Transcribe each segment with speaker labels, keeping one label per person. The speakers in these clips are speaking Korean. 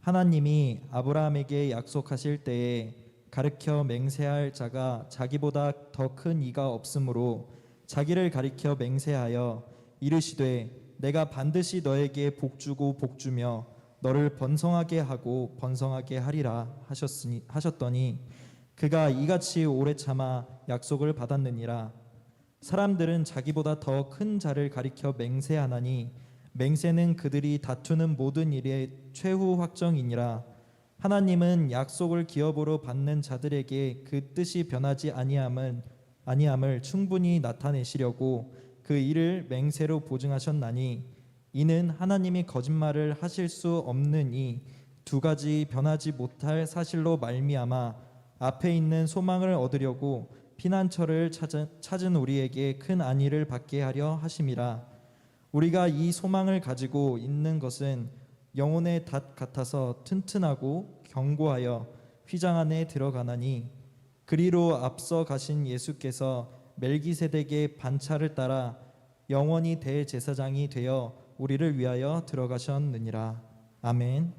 Speaker 1: 하나님이 아브라함에게 약속하실 때에 가르쳐 맹세할 자가 자기보다 더 큰 이가 없으므로 자기를 가리켜 맹세하여 이르시되 내가 반드시 너에게 복주고 복주며 너를 번성하게 하고 번성하게 하리라 하셨더니 그가 이같이 오래 참아 약속을 받았느니라. 사람들은 자기보다 더 큰 자를 가리켜 맹세하나니 맹세는 그들이 다투는 모든 일의 최후 확정이니라. 하나님은 약속을 기업으로 받는 자들에게 그 뜻이 변하지 아니함을 충분히 나타내시려고 그 일을 맹세로 보증하셨나니 이는 하나님이 거짓말을 하실 수 없는 이 두 가지 변하지 못할 사실로 말미암아 앞에 있는 소망을 얻으려고 피난처를 찾은 우리에게 큰 안위를 받게 하려 하심이라. 우리가 이 소망을 가지고 있는 것은 영혼의 닷 같아서 튼튼하고 견고하여 휘장 안에 들어가나니 그리로 앞서 가신 예수께서 멜기세덱의 반차를 따라 영원히 대제사장이 되어 우리를 위하여 들어가셨느니라. 아멘.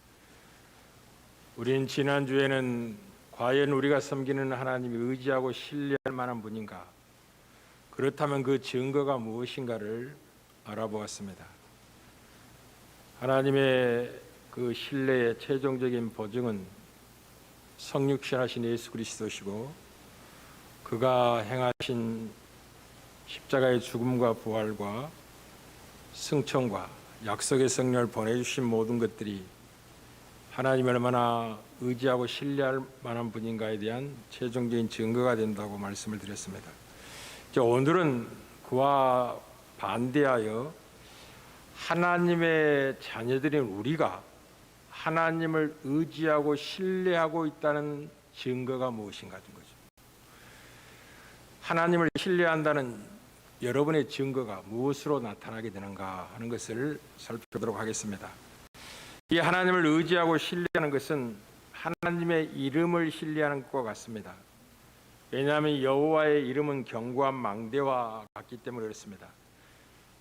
Speaker 2: 우린 지난주에는 과연 우리가 섬기는 하나님이 의지하고 신뢰할 만한 분인가? 그렇다면 그 증거가 무엇인가를 알아보았습니다. 하나님의 그 신뢰의 최종적인 보증은 성육신하신 예수 그리스도시고 그가 행하신 십자가의 죽음과 부활과 승천과 약속의 성령을 보내주신 모든 것들이 하나님을 얼마나 의지하고 신뢰할 만한 분인가에 대한 최종적인 증거가 된다고 말씀을 드렸습니다. 오늘은 그와 반대하여 하나님의 자녀들인 우리가 하나님을 의지하고 신뢰하고 있다는 증거가 무엇인가 는 거죠. 하나님을 신뢰한다는 여러분의 증거가 무엇으로 나타나게 되는가 하는 것을 살펴보도록 하겠습니다. 이 하나님을 의지하고 신뢰하는 것은 하나님의 이름을 신뢰하는 것과 같습니다. 왜냐하면 여호와의 이름은 견고한 망대와 같기 때문에 그렇습니다.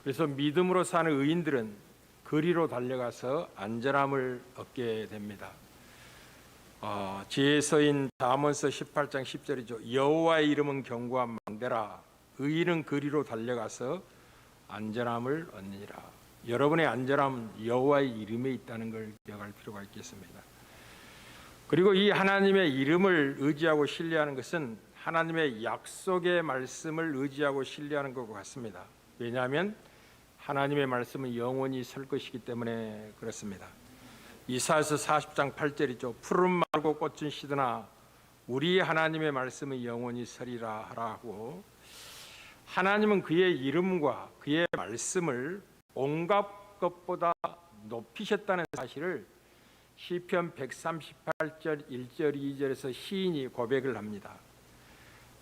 Speaker 2: 그래서 믿음으로 사는 의인들은 그리로 달려가서 안전함을 얻게 됩니다. 지혜서인 잠언서 18장 10절이죠. 여호와의 이름은 견고한 망대라. 의인은 그리로 달려가서 안전함을 얻느니라. 여러분의 안전함은 여호와의 이름에 있다는 걸 기억할 필요가 있겠습니다. 그리고 이 하나님의 이름을 의지하고 신뢰하는 것은 하나님의 약속의 말씀을 의지하고 신뢰하는 것과 같습니다. 왜냐하면 하나님의 말씀은 영원히 설 것이기 때문에 그렇습니다. 이사야서 40장 8절이죠. 푸른 말고 꽃은 시드나 우리 하나님의 말씀은 영원히 서리라 하라고, 하나님은 그의 이름과 그의 말씀을 온갖 것보다 높이셨다는 사실을 시편 138절 1절 2절에서 시인이 고백을 합니다.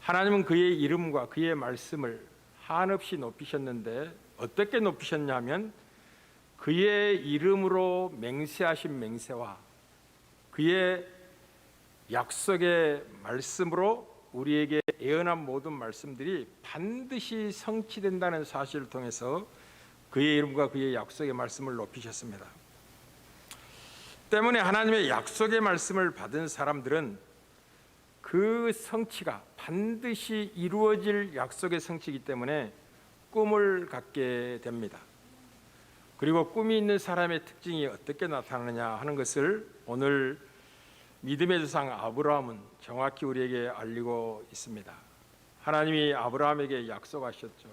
Speaker 2: 하나님은 그의 이름과 그의 말씀을 한없이 높이셨는데 어떻게 높이셨냐면 그의 이름으로 맹세하신 맹세와 그의 약속의 말씀으로 우리에게 예언한 모든 말씀들이 반드시 성취된다는 사실을 통해서 그의 이름과 그의 약속의 말씀을 높이셨습니다. 때문에 하나님의 약속의 말씀을 받은 사람들은 그 성취가 반드시 이루어질 약속의 성취이기 때문에 꿈을 갖게 됩니다. 그리고 꿈이 있는 사람의 특징이 어떻게 나타나느냐 하는 것을 오늘 믿음의 조상 아브라함은 정확히 우리에게 알리고 있습니다. 하나님이 아브라함에게 약속하셨죠.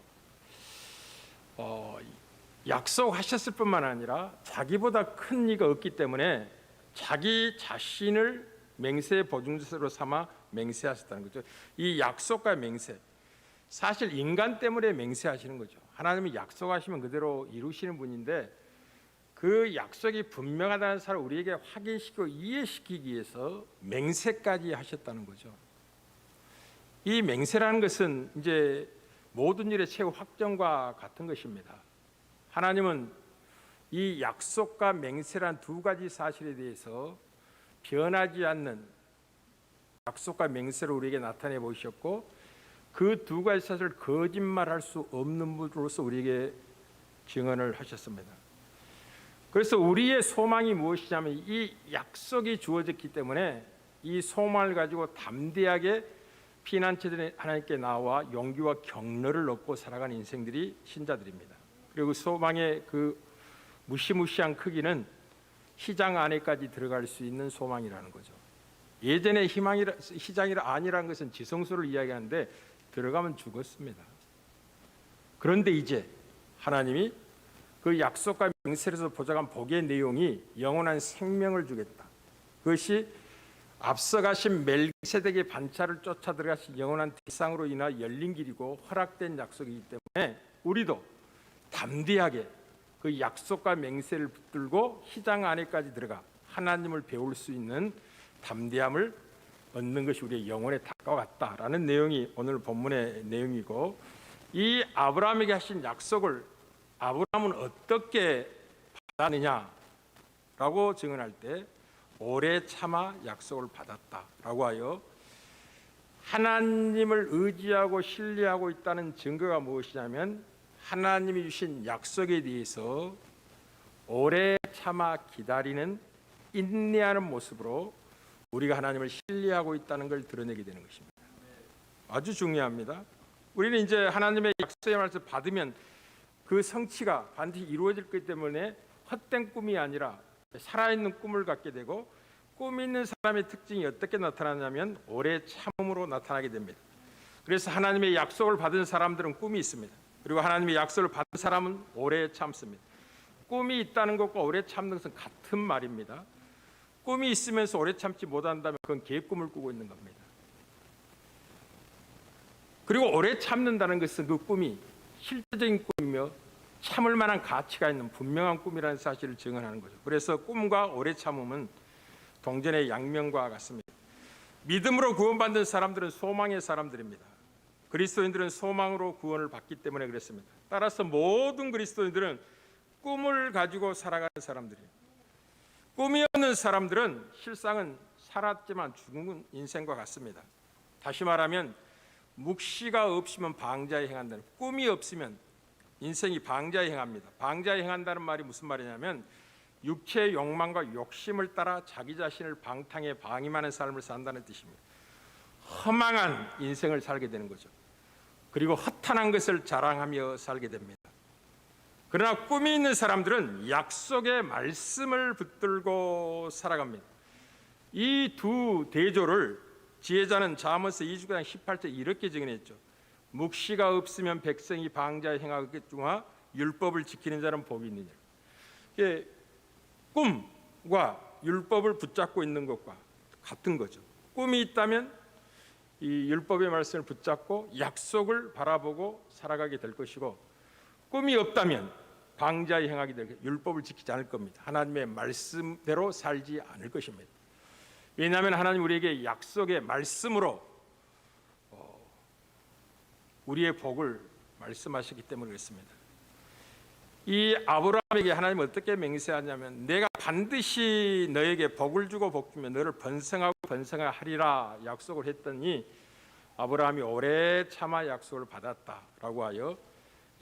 Speaker 2: 약속하셨을 뿐만 아니라 자기보다 큰 이가 없기 때문에 자기 자신을 맹세의 보증서로 삼아 맹세하셨다는 거죠. 이 약속과 맹세, 사실 인간 때문에 맹세하시는 거죠. 하나님이 약속하시면 그대로 이루시는 분인데 그 약속이 분명하다는 사실을 우리에게 확인시키고 이해시키기 위해서 맹세까지 하셨다는 거죠. 이 맹세라는 것은 이제 모든 일의 최후 확정과 같은 것입니다. 하나님은 이 약속과 맹세란 두 가지 사실에 대해서 변하지 않는 약속과 맹세를 우리에게 나타내 보셨고 그 두 가지 사실을 거짓말할 수 없는 분으로서 우리에게 증언을 하셨습니다. 그래서 우리의 소망이 무엇이냐면 이 약속이 주어졌기 때문에 이 소망을 가지고 담대하게 피난처들의 하나님께 나와 용기와 격려를 얻고 살아가는 인생들이 신자들입니다. 그리고 소망의 그 무시무시한 크기는 희장 안에까지 들어갈 수 있는 소망이라는 거죠. 예전에 희장이라 아니라는 것은 지성소를 이야기하는데 들어가면 죽었습니다. 그런데 이제 하나님이 그 약속과 명세에서 보장한 복의 내용이 영원한 생명을 주겠다. 그것이 앞서가신 멜기세덱의 반차를 쫓아 들어가신 영원한 대상으로 인하 열린 길이고 허락된 약속이기 때문에 우리도 담대하게 그 약속과 맹세를 붙들고 희장 안에까지 들어가 하나님을 배울 수 있는 담대함을 얻는 것이 우리의 영혼에 다가왔다라는 내용이 오늘 본문의 내용이고, 이 아브라함에게 하신 약속을 아브라함은 어떻게 받았느냐라고 증언할 때 오래 참아 약속을 받았다라고 하여 하나님을 의지하고 신뢰하고 있다는 증거가 무엇이냐면 하나님이 주신 약속에 대해서 오래 참아 기다리는 인내하는 모습으로 우리가 하나님을 신뢰하고 있다는 걸 드러내게 되는 것입니다. 아주 중요합니다. 우리는 이제 하나님의 약속의 말씀을 받으면 그 성취가 반드시 이루어질 것이기 때문에 헛된 꿈이 아니라 살아있는 꿈을 갖게 되고, 꿈 있는 사람의 특징이 어떻게 나타나냐면 오래 참음으로 나타나게 됩니다. 그래서 하나님의 약속을 받은 사람들은 꿈이 있습니다. 그리고 하나님의 약속을 받은 사람은 오래 참습니다. 꿈이 있다는 것과 오래 참는 것은 같은 말입니다. 꿈이 있으면서 오래 참지 못한다면 그건 개꿈을 꾸고 있는 겁니다. 그리고 오래 참는다는 것은 그 꿈이 실제적인 꿈이며 참을 만한 가치가 있는 분명한 꿈이라는 사실을 증언하는 거죠. 그래서 꿈과 오래 참음은 동전의 양면과 같습니다. 믿음으로 구원받는 사람들은 소망의 사람들입니다. 그리스도인들은 소망으로 구원을 받기 때문에 그렇습니다. 따라서 모든 그리스도인들은 꿈을 가지고 살아가는 사람들이에요. 꿈이 없는 사람들은 실상은 살았지만 죽은 인생과 같습니다. 다시 말하면 묵시가 없으면 방자에 행한다는, 꿈이 없으면 인생이 방자에 행합니다. 방자에 행한다는 말이 무슨 말이냐면 육체의 욕망과 욕심을 따라 자기 자신을 방탕에 방임하는 삶을 산다는 뜻입니다. 허망한 인생을 살게 되는 거죠. 그리고 허탄한 것을 자랑하며 살게 됩니다. 그러나 꿈이 있는 사람들은 약속의 말씀을 붙들고 살아갑니다. 이 두 대조를 지혜자는 잠언서 2장 18절 이렇게 증언했죠. 묵시가 없으면 백성이 방자에 행하겠지만 율법을 지키는 자는 복이 있느니라. 꿈과 율법을 붙잡고 있는 것과 같은 거죠. 꿈이 있다면 이 율법의 말씀을 붙잡고 약속을 바라보고 살아가게 될 것이고, 꿈이 없다면 방자에 행하게 될 것이고 율법을 지키지 않을 겁니다. 하나님의 말씀대로 살지 않을 것입니다. 왜냐하면 하나님 우리에게 약속의 말씀으로 우리의 복을 말씀하시기 때문에 그렇습니다. 이 아브라함에게 하나님은 어떻게 맹세하냐면 내가 반드시 너에게 복을 주고 복 주며 너를 번성하고 번성하리라 약속을 했더니 아브라함이 오래 참아 약속을 받았다라고 하여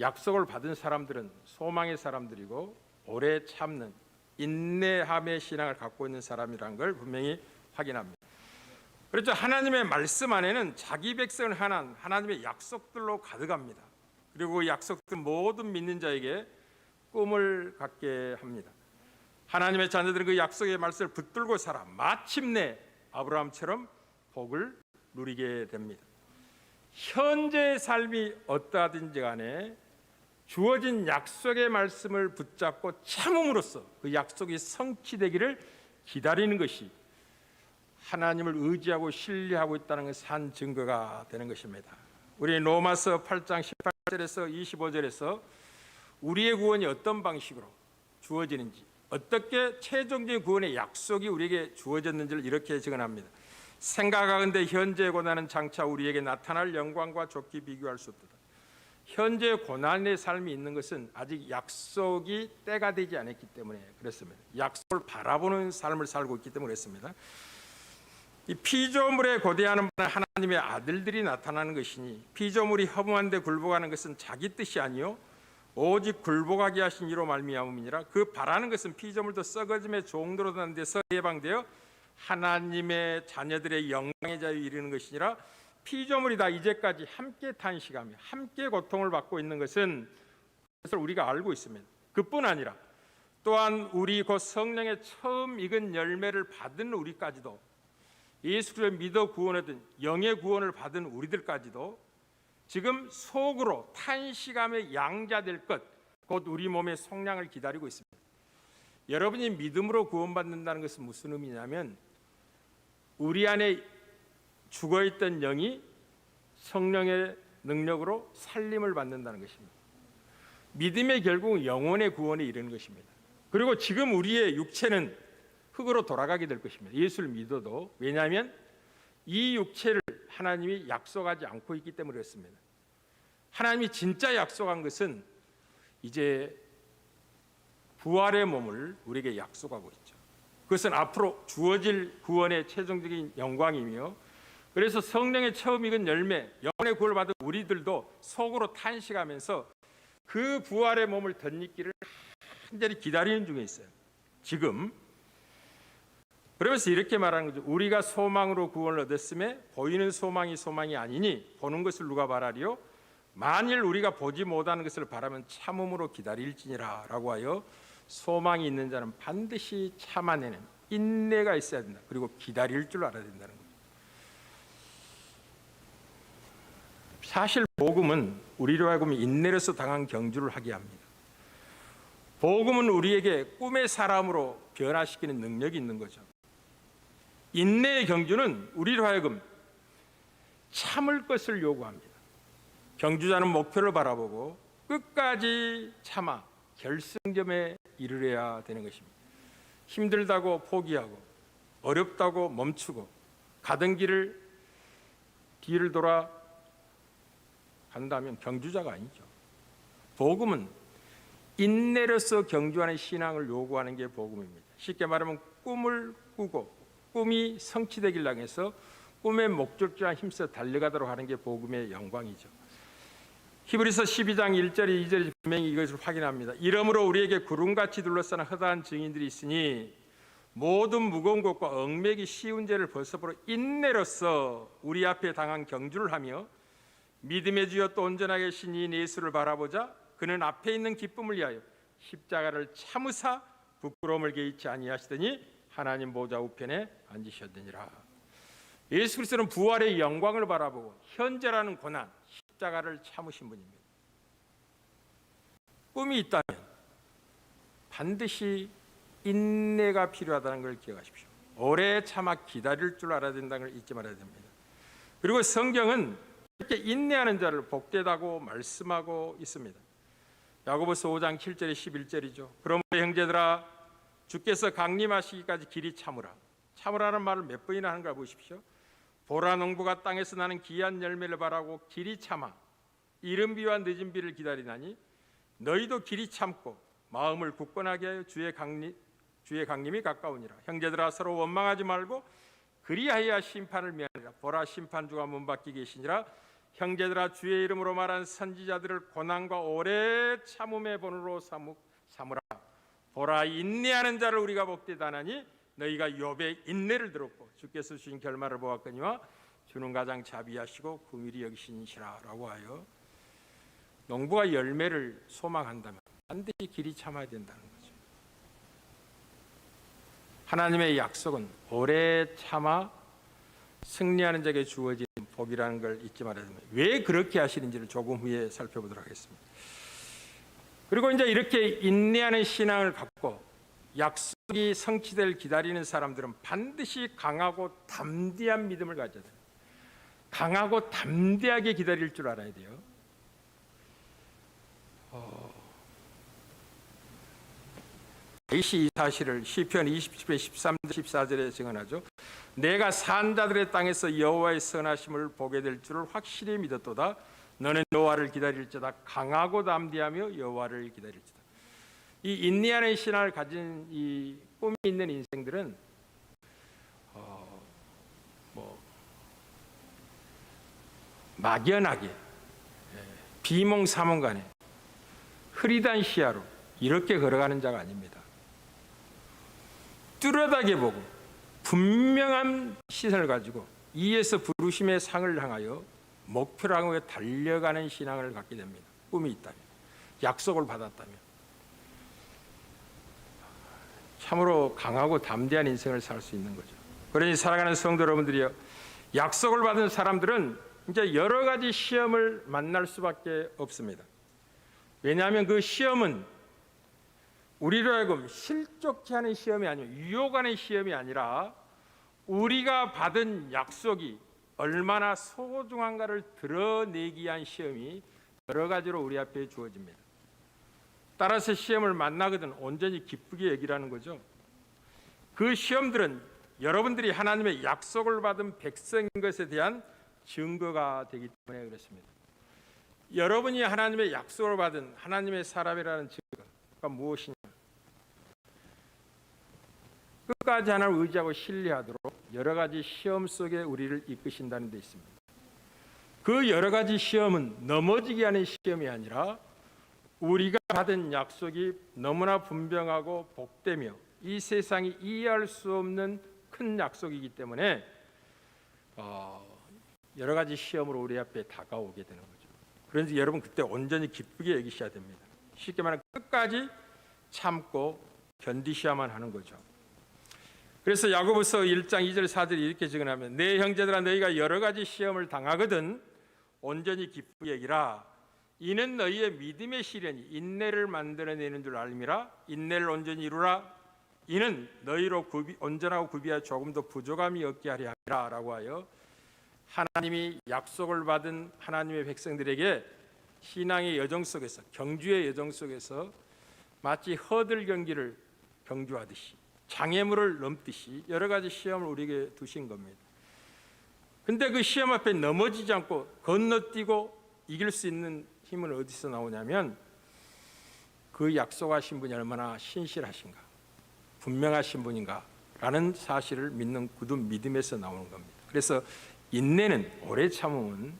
Speaker 2: 약속을 받은 사람들은 소망의 사람들이고 오래 참는 인내함의 신앙을 갖고 있는 사람이라는 걸 분명히 확인합니다. 그렇죠. 하나님의 말씀 안에는 자기 백성을 향한 하나님의 약속들로 가득합니다. 그리고 약속들 모든 믿는 자에게 꿈을 갖게 합니다. 하나님의 자녀들은 그 약속의 말씀을 붙들고 살아 마침내 아브라함처럼 복을 누리게 됩니다. 현재의 삶이 어떠하든지 간에 주어진 약속의 말씀을 붙잡고 참음으로써 그 약속이 성취되기를 기다리는 것이 하나님을 의지하고 신뢰하고 있다는 것의 한 증거가 되는 것입니다. 우리 로마서 8장 18절에서 25절에서 우리의 구원이 어떤 방식으로 주어지는지, 어떻게 최종적인 구원의 약속이 우리에게 주어졌는지를 이렇게 증언합니다. 생각하건대 현재의 고난은 장차 우리에게 나타날 영광과 좋게 비교할 수 없도다. 현재 고난의 삶이 있는 것은 아직 약속이 때가 되지 않았기 때문에 그렇습니다. 약속을 바라보는 삶을 살고 있기 때문에 그렇습니다. 이 피조물에 고대하는 하나님의 아들들이 나타나는 것이니 피조물이 허무한데 굴복하는 것은 자기 뜻이 아니요 오직 굴복하게 하신 이로 말미암음이니라. 그 바라는 것은 피조물도 썩어짐의 종로로 난 데서 해방되어 하나님의 자녀들의 영광의 자유에 이르는 것이니라. 피조물이 다 이제까지 함께 탄식하며 함께 고통을 받고 있는 것은 그것을 우리가 알고 있습니다. 그뿐 아니라 또한 우리 곧 성령의 처음 익은 열매를 받은 우리까지도, 예수 그리스도를 믿어 구원하던 영의 구원을 받은 우리들까지도 지금 속으로 탄식하며 양자될 것, 곧 우리 몸의 속량을 기다리고 있습니다. 여러분이 믿음으로 구원받는다는 것은 무슨 의미냐면 우리 안에 죽어있던 영이 성령의 능력으로 살림을 받는다는 것입니다. 믿음의 결국 영혼의 구원에 이르는 것입니다. 그리고 지금 우리의 육체는 흙으로 돌아가게 될 것입니다. 예수를 믿어도. 왜냐하면 이 육체를 하나님이 약속하지 않고 있기 때문에 그렇습니다. 하나님이 진짜 약속한 것은 이제 부활의 몸을 우리에게 약속하고 있죠. 그것은 앞으로 주어질 구원의 최종적인 영광이며, 그래서 성령의 처음 익은 열매, 영혼의 구원을 받은 우리들도 속으로 탄식하면서 그 부활의 몸을 덧입기를 간절히 기다리는 중에 있어요. 지금. 그러면서 이렇게 말하는 거죠. 우리가 소망으로 구원을 얻었음에 보이는 소망이 소망이 아니니 보는 것을 누가 바라리요? 만일 우리가 보지 못하는 것을 바라면 참음으로 기다릴지니라 라고 하여 소망이 있는 자는 반드시 참아내는 인내가 있어야 된다. 그리고 기다릴 줄 알아야 된다는 거예요. 사실 복음은 우리로 하여금 인내로서 당한 경주를 하게 합니다. 복음은 우리에게 꿈의 사람으로 변화시키는 능력이 있는 거죠. 인내의 경주는 우리로 하여금 참을 것을 요구합니다. 경주자는 목표를 바라보고 끝까지 참아 결승점에 이르러야 되는 것입니다. 힘들다고 포기하고 어렵다고 멈추고 가던 길을 뒤를 돌아 간다면 경주자가 아니죠. 복음은 인내로서 경주하는 신앙을 요구하는 게 복음입니다. 쉽게 말하면 꿈을 꾸고 꿈이 성취되길 향해서 꿈의 목적지와 힘써 달려가도록 하는 게 복음의 영광이죠. 히브리서 12장 1절에 2절에 분명히 이것을 확인합니다. 이러므로 우리에게 구름같이 둘러싸는 허다한 증인들이 있으니 모든 무거운 것과 얽매기 쉬운 죄를 벗어버려 인내로서 우리 앞에 당한 경주를 하며 믿음의 주여 또 온전하게 신인 예수를 바라보자. 그는 앞에 있는 기쁨을 위하여 십자가를 참으사 부끄러움을 개의치 아니하시더니 하나님 보좌 우편에 앉으셨느니라. 예수 그리스도는 부활의 영광을 바라보고 현재라는 고난, 십자가를 참으신 분입니다. 꿈이 있다면 반드시 인내가 필요하다는 걸 기억하십시오. 오래 참아 기다릴 줄 알아야 된다는 걸 잊지 말아야 됩니다. 그리고 성경은 이렇게 인내하는 자를 복되다고 말씀하고 있습니다. 야고보서 5장 7절에 11절이죠. 그러므로 형제들아 주께서 강림하시기까지 길이 참으라. 참으라는 말을 몇 번이나 하는가 보십시오. 보라 농부가 땅에서 나는 귀한 열매를 바라고 길이 참아 이른 비와 늦은 비를 기다리나니 너희도 길이 참고 마음을 굳건하게 하여 주의 강림이 가까우니라. 형제들아 서로 원망하지 말고 그리하여 심판을 면하리라. 보라 심판주가 문 밖에 계시니라. 형제들아 주의 이름으로 말한 선지자들을 고난과 오래 참음의 본으로 삼으라. 보라 인내하는 자를 우리가 복되다 하나니 너희가 욥의 인내를 들었고 주께서 주신 결말을 보았거니와 주는 가장 자비하시고 긍휼히 여기시니시라 라고 하여 농부가 열매를 소망한다면 반드시 길이 참아야 된다는 거죠. 하나님의 약속은 오래 참아 승리하는 자에게 주어진 복이라는 걸 잊지 말아야 됩니다. 왜 그렇게 하시는지를 조금 후에 살펴보도록 하겠습니다. 그리고 이제 이렇게 인내하는 신앙을 갖고 약속이 성취될 기다리는 사람들은 반드시 강하고 담대한 믿음을 가져야 돼요. 강하고 담대하게 기다릴 줄 알아야 돼요. 이 사실을 시편 27편 13절 14절에 증언하죠. 내가 산 자들의 땅에서 여호와의 선하심을 보게 될 줄을 확실히 믿었도다. 너는 여호와를 기다릴지다. 강하고 담대하며 여호와를 기다릴지다. 이 인내하는 신앙을 가진 이 꿈이 있는 인생들은 막연하게 비몽사몽간에 흐리단 시야로 이렇게 걸어가는 자가 아닙니다. 뚜렷하게 보고 분명한 시선을 가지고 이에서 부르심의 상을 향하여 목표를 향해 달려가는 신앙을 갖게 됩니다. 꿈이 있다면, 약속을 받았다면. 참으로 강하고 담대한 인생을 살 수 있는 거죠. 그러니 살아가는 성도 여러분들이요, 약속을 받은 사람들은 이제 여러 가지 시험을 만날 수밖에 없습니다. 왜냐하면 그 시험은 우리로 하여금 실족케 하는 시험이 아니고 유혹하는 시험이 아니라 우리가 받은 약속이 얼마나 소중한가를 드러내기 위한 시험이 여러 가지로 우리 앞에 주어집니다. 따라서 시험을 만나거든 온전히 기쁘게 여기라는 거죠. 그 시험들은 여러분들이 하나님의 약속을 받은 백성인 것에 대한 증거가 되기 때문에 그렇습니다. 여러분이 하나님의 약속을 받은 하나님의 사람이라는 증거가 무엇이냐? 끝까지 하나님을 의지하고 신뢰하도록 여러 가지 시험 속에 우리를 이끄신다는 데 있습니다. 그 여러 가지 시험은 넘어지게 하는 시험이 아니라 우리가 받은 약속이 너무나 분명하고 복되며 이 세상이 이해할 수 없는 큰 약속이기 때문에 여러 가지 시험으로 우리 앞에 다가오게 되는 거죠. 그런지 여러분 그때 온전히 기쁘게 여기셔야 됩니다. 쉽게 말하면 끝까지 참고 견디셔야만 하는 거죠. 그래서 야고보서 1장 2절 4절이 이렇게 적어놓으면 내 형제들아 너희가 여러 가지 시험을 당하거든 온전히 기쁘게 여기라. 이는 너희의 믿음의 시련이 인내를 만들어내는 줄 알미라. 인내를 온전히 이루라. 이는 너희로 온전하고 구비하여 조금도 부족함이 없게 하려 함이라 라고 하여 하나님이 약속을 받은 하나님의 백성들에게 신앙의 여정 속에서 경주의 여정 속에서 마치 허들 경기를 경주하듯이 장애물을 넘듯이 여러 가지 시험을 우리에게 두신 겁니다. 근데 그 시험 앞에 넘어지지 않고 건너뛰고 이길 수 있는 힘은 어디서 나오냐면 그 약속하신 분이 얼마나 신실하신가, 분명하신 분인가 라는 사실을 믿는 굳은 믿음에서 나오는 겁니다. 그래서 인내는, 오래 참음은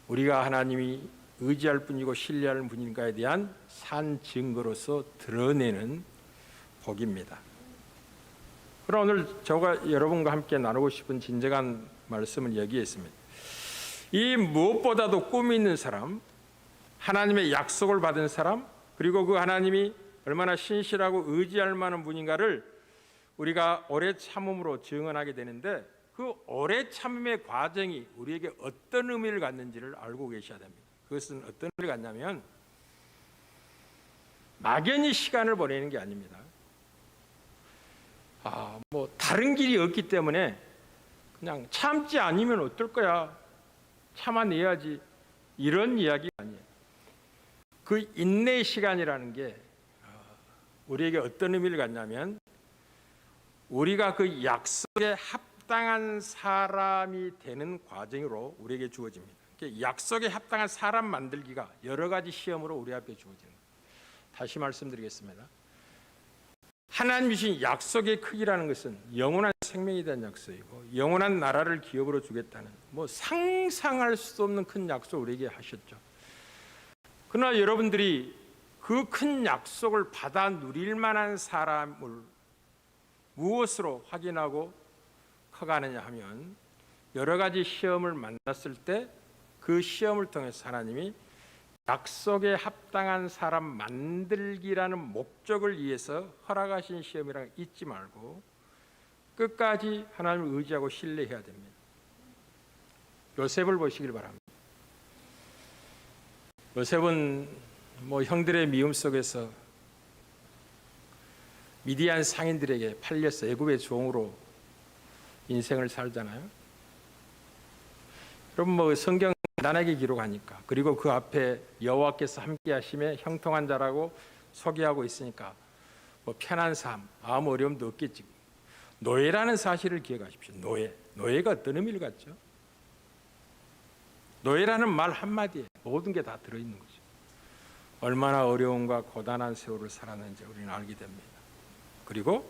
Speaker 2: 우리가 하나님이 의지할 분이고 신뢰할 분인가에 대한 산 증거로서 드러내는 복입니다. 그럼 오늘 제가 여러분과 함께 나누고 싶은 진정한 말씀은 여기에 있습니다. 이 무엇보다도 꿈이 있는 사람, 하나님의 약속을 받은 사람, 그리고 그 하나님이 얼마나 신실하고 의지할 만한 분인가를 우리가 오래 참음으로 증언하게 되는데 그 오래 참음의 과정이 우리에게 어떤 의미를 갖는지를 알고 계셔야 됩니다. 그것은 어떤 의미를 갖냐면 막연히 시간을 보내는 게 아닙니다. 다른 길이 없기 때문에 그냥 참지 않으면 어떨 거야, 참아내야지, 이런 이야기가 아니에요. 그 인내의 시간이라는 게 우리에게 어떤 의미를 갖냐면 우리가 그 약속에 합당한 사람이 되는 과정으로 우리에게 주어집니다. 약속에 합당한 사람 만들기가 여러 가지 시험으로 우리 앞에 주어지는 거예요. 다시 말씀드리겠습니다. 하나님 주신 약속의 크기라는 것은 영원한 생명에 대한 약속이고 영원한 나라를 기업으로 주겠다는 상상할 수 없는 큰 약속을 우리에게 하셨죠. 그러나 여러분들이 그 큰 약속을 받아 누릴 만한 사람을 무엇으로 확인하고 커가느냐 하면 여러 가지 시험을 만났을 때 그 시험을 통해서 하나님이 약속에 합당한 사람 만들기라는 목적을 위해서 허락하신 시험이라는 걸 잊지 말고 끝까지 하나님을 의지하고 신뢰해야 됩니다. 요셉을 보시길 바랍니다. 요셉은 형들의 미움 속에서 미디안 상인들에게 팔려서 애굽의 종으로 인생을 살잖아요. 여러분 성경 간단하게 기록하니까, 그리고 그 앞에 여호와께서 함께 하심에 형통한 자라고 소개하고 있으니까 편한 삶, 아무 어려움도 없겠지. 노예라는 사실을 기억하십시오. 노예가 어떤 의미를 갖죠? 노예라는 말 한마디에 모든 게 다 들어있는 거죠. 얼마나 어려움과 고단한 세월을 살았는지 우리는 알게 됩니다. 그리고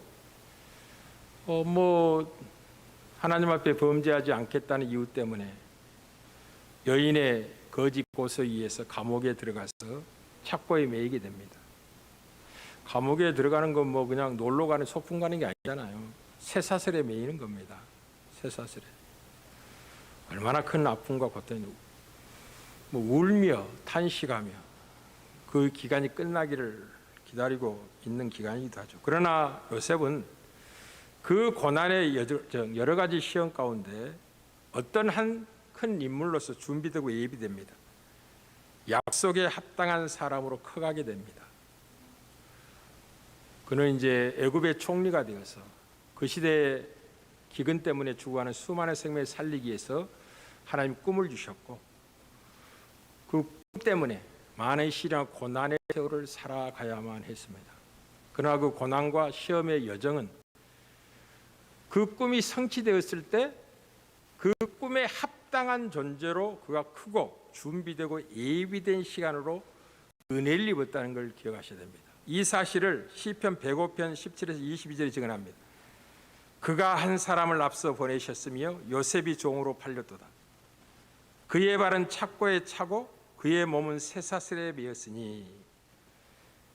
Speaker 2: 하나님 앞에 범죄하지 않겠다는 이유 때문에 여인의 거짓 고소에 의해서 감옥에 들어가서 착고에 매이게 됩니다. 감옥에 들어가는 건 뭐 그냥 놀러 가는 소풍 가는 게 아니잖아요. 쇠사슬에 매이는 겁니다. 쇠사슬에. 얼마나 큰 아픔과 고통이, 뭐 울며 탄식하며 그 기간이 끝나기를 기다리고 있는 기간이기도 하죠. 그러나 요셉은 그 고난의 여러 가지 시험 가운데 어떤 한 큰 인물로서 준비되고 예비됩니다. 약속에 합당한 사람으로 커가게 됩니다. 그는 이제 애굽의 총리가 되어서 그 시대의 기근 때문에 죽어가는 수많은 생명을 살리기 위해서 하나님 꿈을 주셨고, 그 꿈 때문에 많은 시련과 고난의 세월을 살아가야만 했습니다. 그러나 그 고난과 시험의 여정은 그 꿈이 성취되었을 때 그 꿈에 합당한 존재로 그가 크고 준비되고 예비된 시간으로 은혜를 입었다는 걸 기억하셔야 됩니다. 이 사실을 시편 105편 17에서 22절에 증언합니다. 그가 한 사람을 앞서 보내셨으며 요셉이 종으로 팔렸도다. 그의 발은 착고에 차고 그의 몸은 쇠사슬에 매였으니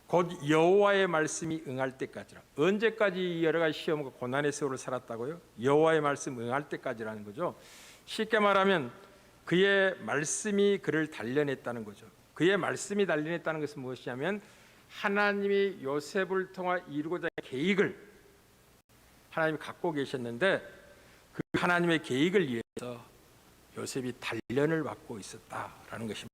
Speaker 2: 곧 여호와의 말씀이 응할 때까지라. 언제까지 여러 가지 시험과 고난의 세월을 살았다고요? 여호와의 말씀 응할 때까지라는 거죠. 쉽게 말하면 그의 말씀이 그를 단련했다는 거죠. 그의 말씀이 단련했다는 것은 무엇이냐면 하나님이 요셉을 통해 이루고자 하는 계획을 하나님이 갖고 계셨는데 그 하나님의 계획을 위해서 요셉이 단련을 받고 있었다라는 것입니다.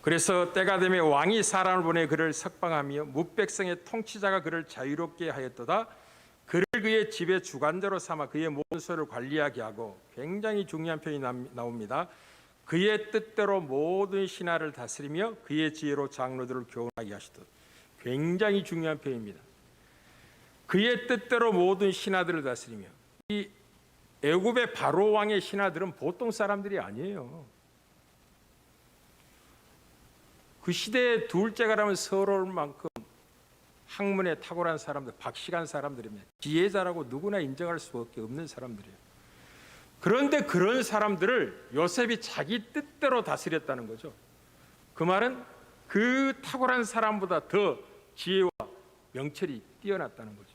Speaker 2: 그래서 때가 되면 왕이 사람을 보내 그를 석방하며 무백성의 통치자가 그를 자유롭게 하였도다. 그를 그의 집의 주관자로 삼아 그의 모든 소를 관리하게 하고, 굉장히 중요한 표현이 나옵니다. 그의 뜻대로 모든 신하를 다스리며 그의 지혜로 장로들을 교훈하게 하시도다. 굉장히 중요한 표현입니다. 그의 뜻대로 모든 신하들을 다스리며, 이 애굽의 바로 왕의 신하들은 보통 사람들이 아니에요. 그 시대의 둘째가라면 서러울 만큼 학문에 탁월한 사람들, 박식한 사람들입니다. 지혜자라고 누구나 인정할 수밖에 없는 사람들이에요. 그런데 그런 사람들을 요셉이 자기 뜻대로 다스렸다는 거죠. 그 말은 그 탁월한 사람보다 더 지혜와 명철이 뛰어났다는 거죠.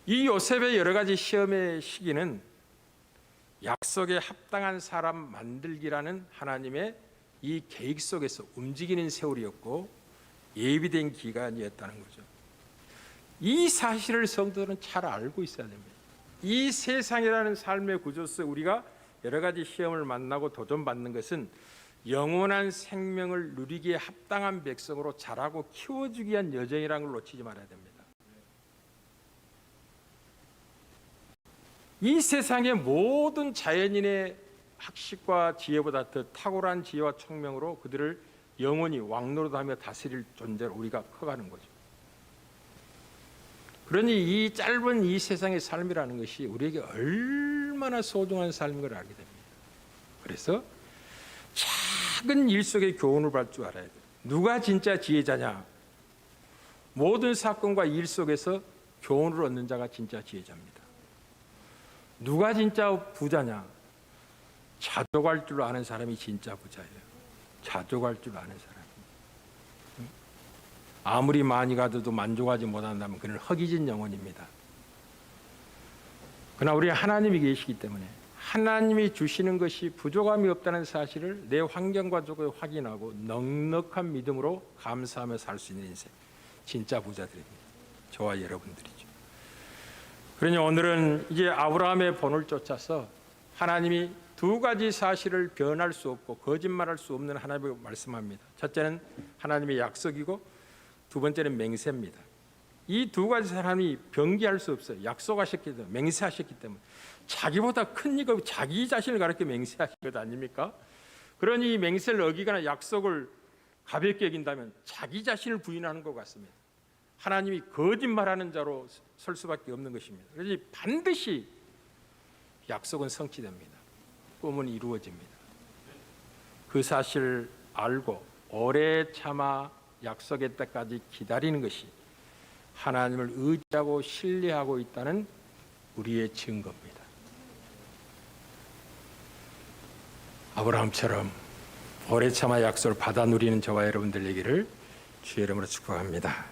Speaker 2: 이 요셉의 여러 가지 시험의 시기는 약속에 합당한 사람 만들기라는 하나님의 이 계획 속에서 움직이는 세월이었고 예비된 기간이었다는 거죠. 이 사실을 성도들은 잘 알고 있어야 됩니다. 이 세상이라는 삶의 구조 속 우리가 여러 가지 시험을 만나고 도전받는 것은 영원한 생명을 누리기에 합당한 백성으로 자라고 키워주기 위한 여정이라는 걸 놓치지 말아야 됩니다. 이 세상의 모든 자연인의 학식과 지혜보다 더 탁월한 지혜와 총명으로 그들을 영원히 왕노릇하며 다스릴 존재로 우리가 커가는 거죠. 그러니 이 짧은 이 세상의 삶이라는 것이 우리에게 얼마나 소중한 삶인 걸 알게 됩니다. 그래서 작은 일 속에 교훈을 받을 줄 알아야 돼요. 누가 진짜 지혜자냐? 모든 사건과 일 속에서 교훈을 얻는 자가 진짜 지혜자입니다. 누가 진짜 부자냐? 자족할 줄 아는 사람이 진짜 부자예요. 자족할 줄 아는 사람. 아무리 많이 가져도 만족하지 못한다면 그는 허기진 영혼입니다. 그러나 우리 하나님이 계시기 때문에 하나님이 주시는 것이 부족함이 없다는 사실을 내 환경과 조건에 확인하고 넉넉한 믿음으로 감사하며 살 수 있는 인생, 진짜 부자들입니다. 저와 여러분들이죠. 그러니 오늘은 이제 아브라함의 본을 쫓아서 하나님이 두 가지 사실을 변할 수 없고 거짓말할 수 없는 하나님을 말씀합니다. 첫째는 하나님의 약속이고 두 번째는 맹세입니다. 이 두 가지 사람이 변기할 수 없어요. 약속하셨기 때문에, 맹세하셨기 때문에. 자기보다 큰 이가 자기 자신을 가르쳐 맹세하신 것 아닙니까? 그러니 맹세를 어기거나 약속을 가볍게 여긴다면 자기 자신을 부인하는 것 같습니다. 하나님이 거짓말하는 자로 설 수밖에 없는 것입니다. 그래서 반드시 약속은 성취됩니다. 꿈은 이루어집니다. 그 사실을 알고 오래 참아 약속의 때까지 기다리는 것이 하나님을 의지하고 신뢰하고 있다는 우리의 증거입니다. 아브라함처럼 오래 참아 약속을 받아 누리는 저와 여러분들 되기를 주의 이름으로 축복합니다.